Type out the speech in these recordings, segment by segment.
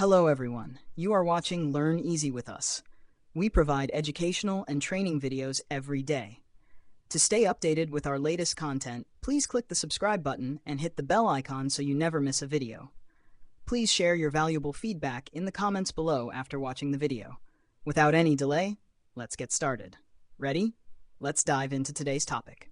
Hello everyone, you are watching Learn Easy with us. We provide educational and training videos every day. To stay updated with our latest content, please click the subscribe button and hit the bell icon so you never miss a video. Please share your valuable feedback in the comments below after watching the video. Without any delay, let's get started. Ready? Let's dive into today's topic.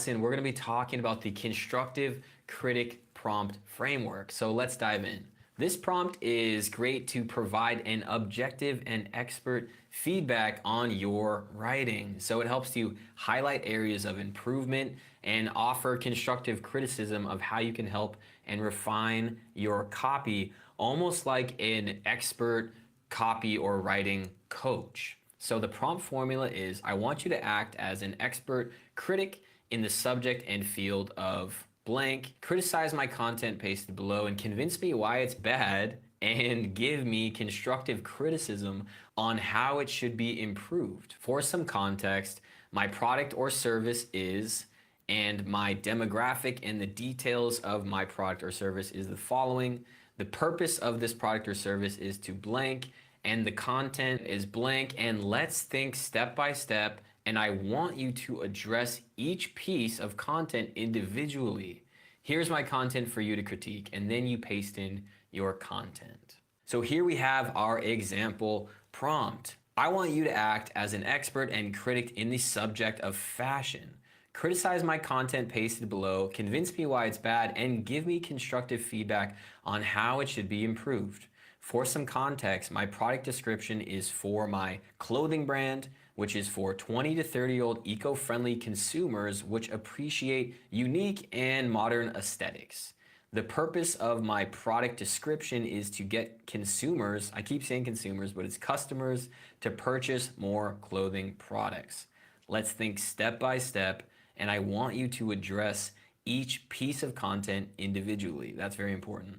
We're going to be talking about the constructive critic prompt framework. So let's dive in. This prompt is great to provide an objective and expert feedback on your writing. So it helps you highlight areas of improvement and offer constructive criticism of how you can help and refine your copy, almost like an expert copy or writing coach. So the prompt formula is, I want you to act as an expert critic in the subject and field of blank, criticize my content pasted below and convince me why it's bad, and give me constructive criticism on how it should be improved. For some context, my product or service is, and my demographic and the details of my product or service is the following. The purpose of this product or service is to blank, and the content is blank, and let's think step by step, and I want you to address each piece of content individually. Here's my content for you to critique, and then you paste in your content. So here we have our example prompt. I want you to act as an expert and critic in the subject of fashion. Criticize my content pasted below, convince me why it's bad, and give me constructive feedback on how it should be improved. For some context, my product description is for my clothing brand, which is for 20 to 30-year-old eco-friendly consumers which appreciate unique and modern aesthetics. The purpose of my product description is to get consumers, I keep saying consumers, but it's customers, to purchase more clothing products. Let's think step by step, and I want you to address each piece of content individually. That's very important.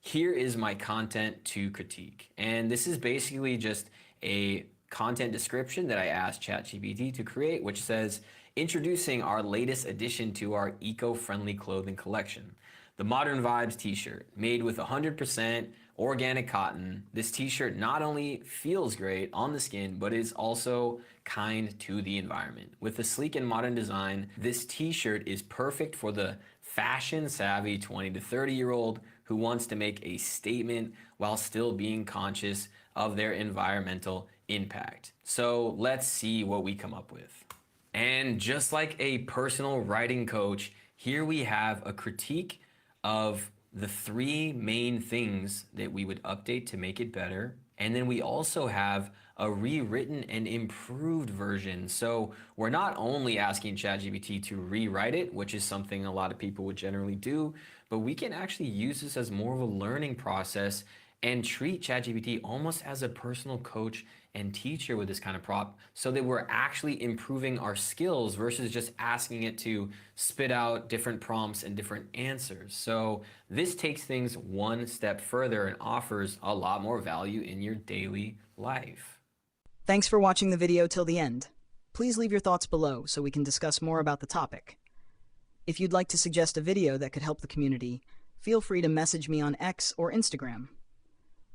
Here is my content to critique. And this is basically just a content description that I asked ChatGPT to create, which says, introducing our latest addition to our eco-friendly clothing collection. The Modern Vibes t-shirt, made with 100% organic cotton. This t-shirt not only feels great on the skin, but is also kind to the environment. With a sleek and modern design, this t-shirt is perfect for the fashion-savvy 20 to 30-year-old who wants to make a statement while still being conscious of their environmental impact. So let's see what we come up with. And just like a personal writing coach, here we have a critique of the three main things that we would update to make it better. And then we also have a rewritten and improved version. So we're not only asking ChatGPT to rewrite it, which is something a lot of people would generally do, but we can actually use this as more of a learning process and treat ChatGPT almost as a personal coach and teacher with this kind of prompt, so that we're actually improving our skills versus just asking it to spit out different prompts and different answers. So this takes things one step further and offers a lot more value in your daily life. Thanks for watching the video till the end. Please leave your thoughts below so we can discuss more about the topic. If you'd like to suggest a video that could help the community, feel free to message me on X or Instagram.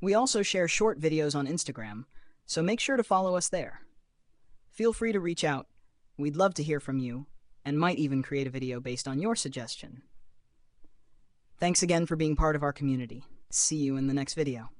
We also share short videos on Instagram, so make sure to follow us there. Feel free to reach out. We'd love to hear from you, and might even create a video based on your suggestion. Thanks again for being part of our community. See you in the next video.